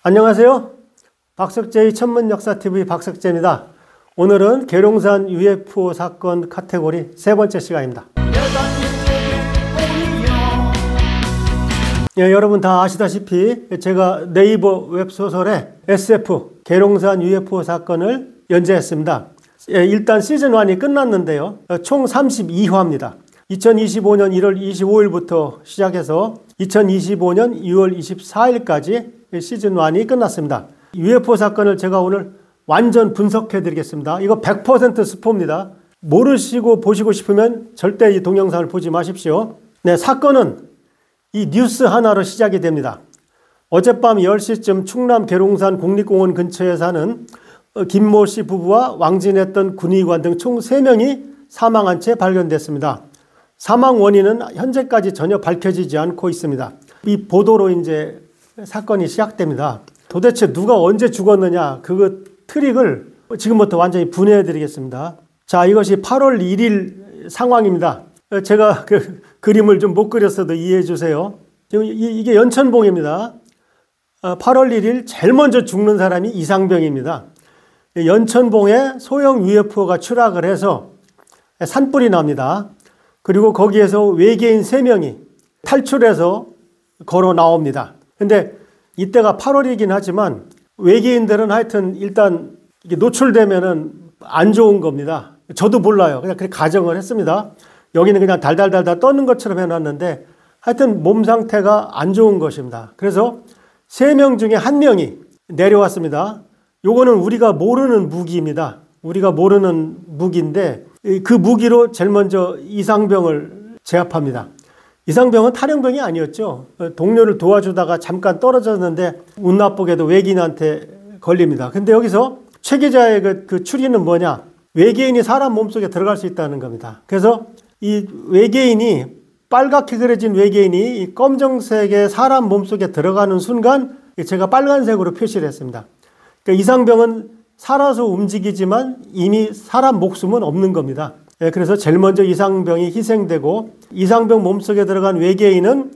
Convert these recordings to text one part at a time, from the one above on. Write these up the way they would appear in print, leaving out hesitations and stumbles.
안녕하세요. 박석재의 천문역사TV 박석재입니다. 오늘은 계룡산 UFO 사건 카테고리 세 번째 시간입니다. 여러분 다 아시다시피 제가 네이버 웹소설에 SF 계룡산 UFO 사건을 연재했습니다. 일단 시즌1이 끝났는데요. 총 32화입니다. 2025년 1월 25일부터 시작해서 2025년 2월 24일까지 시즌1이 끝났습니다. UFO 사건을 제가 오늘 완전 분석해 드리겠습니다. 이거 100% 스포입니다. 모르시고 보시고 싶으면 절대 이 동영상을 보지 마십시오. 네, 사건은 이 뉴스 하나로 시작이 됩니다. 어젯밤 10시쯤 충남 계룡산 국립공원 근처에 사는 김모 씨 부부와 왕진했던 군의관 등 총 3명이 사망한 채 발견됐습니다. 사망 원인은 현재까지 전혀 밝혀지지 않고 있습니다. 이 보도로 이제 사건이 시작됩니다. 도대체 누가 언제 죽었느냐, 그 트릭을 지금부터 완전히 분해해 드리겠습니다. 자, 이것이 8월 1일 상황입니다. 제가 그 그림을 좀 못 그렸어도 이해해 주세요. 지금 이게 연천봉입니다. 8월 1일 제일 먼저 죽는 사람이 이상병입니다. 연천봉에 소형 UFO가 추락을 해서 산불이 납니다. 그리고 거기에서 외계인 3명이 탈출해서 걸어 나옵니다. 근데 이때가 8월이긴 하지만 외계인들은 하여튼 일단 이게 노출되면은 안 좋은 겁니다. 저도 몰라요. 그냥 그렇게 가정을 했습니다. 여기는 그냥 달달달달 떠는 것처럼 해놨는데 하여튼 몸 상태가 안 좋은 것입니다. 그래서 3명 중에 1명이 내려왔습니다. 요거는 우리가 모르는 무기입니다. 우리가 모르는 무기인데 그 무기로 제일 먼저 이상병을 제압합니다. 이상병은 탈영병이 아니었죠. 동료를 도와주다가 잠깐 떨어졌는데 운 나쁘게도 외계인한테 걸립니다. 근데 여기서 최 기자의 그 추리는 뭐냐? 외계인이 사람 몸속에 들어갈 수 있다는 겁니다. 그래서 이 외계인이 빨갛게 그려진 외계인이 이 검정색의 사람 몸속에 들어가는 순간 제가 빨간색으로 표시를 했습니다. 그러니까 이상병은 살아서 움직이지만 이미 사람 목숨은 없는 겁니다. 그래서 제일 먼저 이상병이 희생되고 이상병 몸속에 들어간 외계인은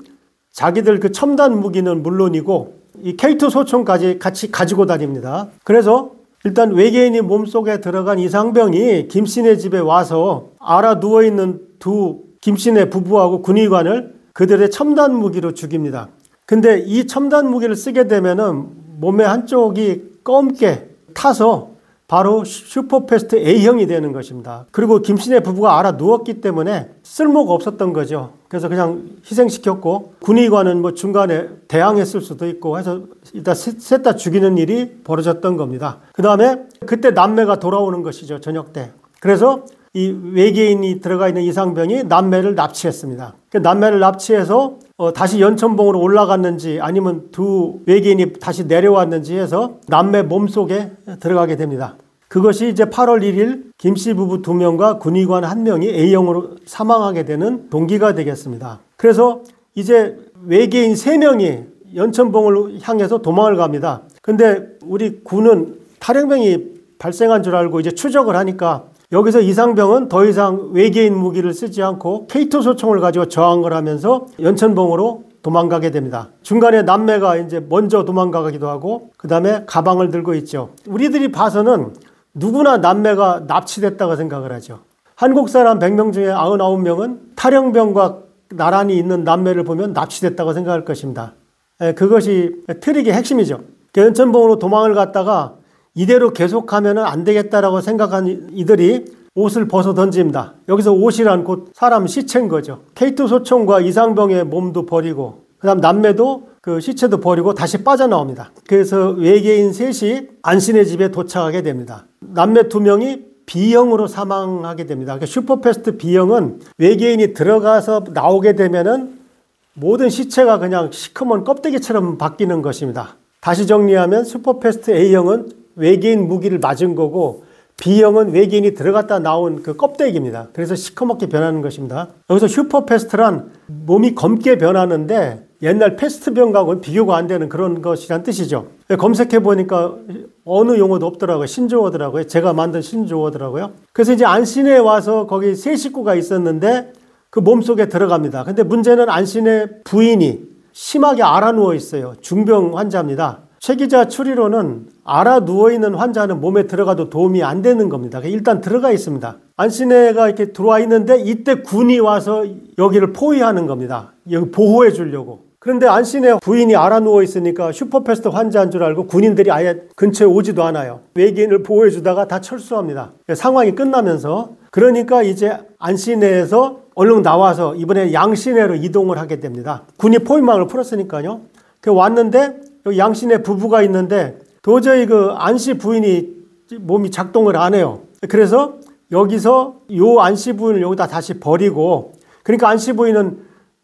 자기들 그 첨단 무기는 물론이고 이 K2 소총까지 같이 가지고 다닙니다. 그래서 일단 외계인이 몸속에 들어간 이상병이 김씨네 집에 와서 알아 누워있는 두 김씨네 부부하고 군의관을 그들의 첨단 무기로 죽입니다. 근데 이 첨단 무기를 쓰게 되면은 몸의 한쪽이 검게 타서 바로 슈퍼패스트 A형이 되는 것입니다. 그리고 김씨네 부부가 알아 누웠기 때문에 쓸모가 없었던 거죠. 그래서 그냥 희생시켰고 군의관은 뭐 중간에 대항했을 수도 있고 해서 일단 셋 다 죽이는 일이 벌어졌던 겁니다. 그 다음에 그때 남매가 돌아오는 것이죠. 저녁 때. 그래서 이 외계인이 들어가 있는 이상병이 남매를 납치했습니다. 남매를 납치해서 다시 연천봉으로 올라갔는지 아니면 두 외계인이 다시 내려왔는지 해서 남매 몸속에 들어가게 됩니다. 그것이 이제 8월 1일 김씨 부부 2명과 군의관 1명이 A형으로 사망하게 되는 동기가 되겠습니다. 그래서 이제 외계인 3명이 연천봉을 향해서 도망을 갑니다. 근데 우리 군은 탈영병이 발생한 줄 알고 이제 추적을 하니까 여기서 이상병은 더 이상 외계인 무기를 쓰지 않고 K2 소총을 가지고 저항을 하면서 연천봉으로 도망가게 됩니다. 중간에 남매가 이제 먼저 도망가기도 하고 그 다음에 가방을 들고 있죠. 우리들이 봐서는 누구나 남매가 납치됐다고 생각을 하죠. 한국 사람 100명 중에 99명은 탈영병과 나란히 있는 남매를 보면 납치됐다고 생각할 것입니다. 그것이 트릭의 핵심이죠. 연천봉으로 도망을 갔다가 이대로 계속하면 안 되겠다라고 생각한 이들이 옷을 벗어 던집니다. 여기서 옷이란 곧 사람 시체인 거죠. K2 소총과 이상병의 몸도 버리고 그 다음 남매도 그 시체도 버리고 다시 빠져나옵니다. 그래서 외계인 3이 안씨네 집에 도착하게 됩니다. 남매 2명이 B형으로 사망하게 됩니다. 그러니까 슈퍼패스트 B형은 외계인이 들어가서 나오게 되면은 모든 시체가 그냥 시커먼 껍데기처럼 바뀌는 것입니다. 다시 정리하면 슈퍼패스트 A형은 외계인 무기를 맞은 거고 B형은 외계인이 들어갔다 나온 그 껍데기입니다. 그래서 시커멓게 변하는 것입니다. 여기서 슈퍼패스트란 몸이 검게 변하는데 옛날 패스트병과는 비교가 안 되는 그런 것이란 뜻이죠. 검색해 보니까 어느 용어도 없더라고요. 신조어더라고요. 제가 만든 신조어더라고요. 그래서 이제 안신에 와서 거기 세 식구가 있었는데 그 몸속에 들어갑니다. 근데 문제는 안신의 부인이 심하게 알아누워 있어요. 중병 환자입니다. 최 기자 추리로는 알아 누워있는 환자는 몸에 들어가도 도움이 안 되는 겁니다. 일단 들어가 있습니다. 안시내가 이렇게 들어와 있는데 이때 군이 와서 여기를 포위하는 겁니다. 여기 보호해 주려고. 그런데 안시내 부인이 알아 누워 있으니까 슈퍼패스트 환자인 줄 알고 군인들이 아예 근처에 오지도 않아요. 외계인을 보호해 주다가 다 철수합니다. 상황이 끝나면서. 그러니까 이제 안시내에서 얼른 나와서 이번에 양시내로 이동을 하게 됩니다. 군이 포위망을 풀었으니까요. 왔는데 여기 양시내 부부가 있는데 도저히 그 안씨 부인이 몸이 작동을 안 해요. 그래서 여기서 요 안씨 부인을 여기다 다시 버리고, 그러니까 안씨 부인은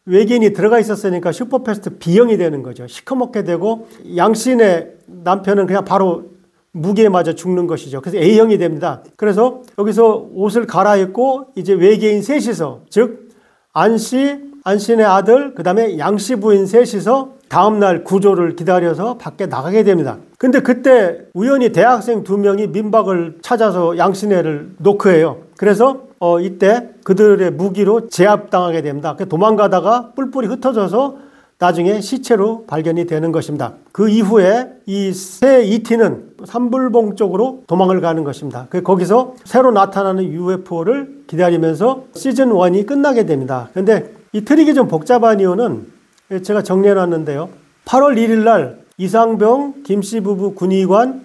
외계인이 들어가 있었으니까 슈퍼패스트 B형이 되는 거죠. 시커멓게 되고 양신의 남편은 그냥 바로 무기에 맞아 죽는 것이죠. 그래서 A형이 됩니다. 그래서 여기서 옷을 갈아입고 이제 외계인 셋이서, 즉 안신의 아들 그 다음에 양씨 부인 셋이서 다음날 구조를 기다려서 밖에 나가게 됩니다. 근데 그때 우연히 대학생 2명이 민박을 찾아서 양신혜를 노크해요. 그래서 이때 그들의 무기로 제압당하게 됩니다. 도망가다가 뿔뿔이 흩어져서 나중에 시체로 발견이 되는 것입니다. 그 이후에 이 새 ET는 삼불봉 쪽으로 도망을 가는 것입니다. 거기서 새로 나타나는 UFO를 기다리면서 시즌 1이 끝나게 됩니다. 그런데 이 트릭이 좀 복잡한 이유는 제가 정리해놨는데요. 8월 1일 날 이상병, 김씨 부부 군의관,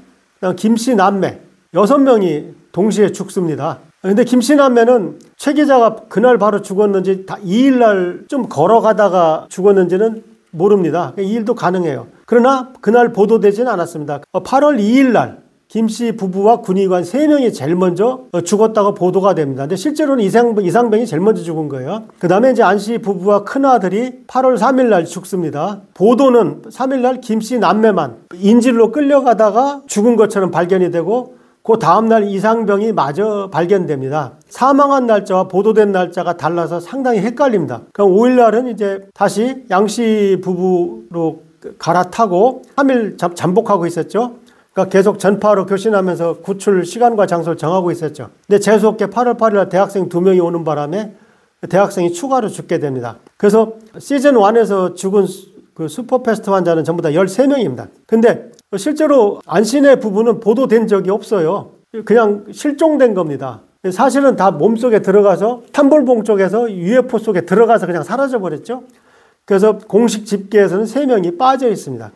김씨 남매 6명이 동시에 죽습니다. 근데 김씨 남매는 최 기자가 그날 바로 죽었는지 2일 날 좀 걸어가다가 죽었는지는 모릅니다. 이 일도 가능해요. 그러나 그날 보도되지는 않았습니다. 8월 2일 날 김씨 부부와 군의관 3명이 제일 먼저 죽었다고 보도가 됩니다. 근데 실제로는 이상병이 제일 먼저 죽은 거예요. 그 다음에 이제 안씨 부부와 큰아들이 8월 3일 날 죽습니다. 보도는 3일 날 김씨 남매만 인질로 끌려가다가 죽은 것처럼 발견이 되고, 그 다음날 이상병이 마저 발견됩니다. 사망한 날짜와 보도된 날짜가 달라서 상당히 헷갈립니다. 그럼 5일 날은 이제 다시 양씨 부부로 갈아타고 3일 잠복하고 있었죠. 그러니까 계속 전파로 교신하면서 구출 시간과 장소를 정하고 있었죠. 근데 재수없게 8월 8일 날 대학생 2명이 오는 바람에 대학생이 추가로 죽게 됩니다. 그래서 시즌 1에서 죽은 그 슈퍼패스트 환자는 전부 다 13명입니다. 근데 실제로 안신의 부부는 보도된 적이 없어요. 그냥 실종된 겁니다. 사실은 다 몸속에 들어가서 탐볼봉 쪽에서 UFO 속에 들어가서 그냥 사라져 버렸죠. 그래서 공식 집계에서는 3명이 빠져 있습니다.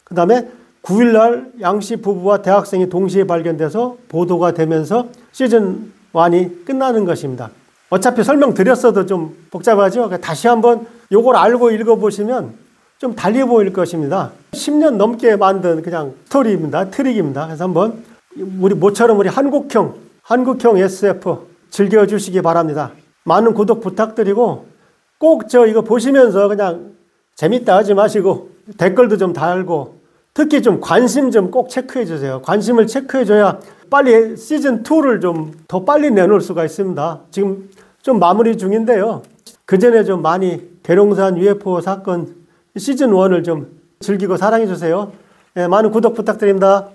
그 다음에 9일 날 양씨 부부와 대학생이 동시에 발견돼서 보도가 되면서 시즌 1이 끝나는 것입니다. 어차피 설명드렸어도 좀 복잡하죠. 다시 한번 요걸 알고 읽어보시면 좀 달리 보일 것입니다. 10년 넘게 만든 그냥 스토리입니다. 트릭입니다. 그래서 한번 모처럼 우리 한국형 SF 즐겨주시기 바랍니다. 많은 구독 부탁드리고 꼭 이거 보시면서 그냥 재밌다 하지 마시고 댓글도 좀 달고 특히 좀 관심 좀 꼭 체크해 주세요. 관심을 체크해 줘야 빨리 시즌 2를 좀 더 빨리 내놓을 수가 있습니다. 지금 좀 마무리 중인데요. 그 전에 좀 많이 계룡산 UFO 사건 시즌 1을 좀 즐기고 사랑해 주세요. 네, 많은 구독 부탁드립니다.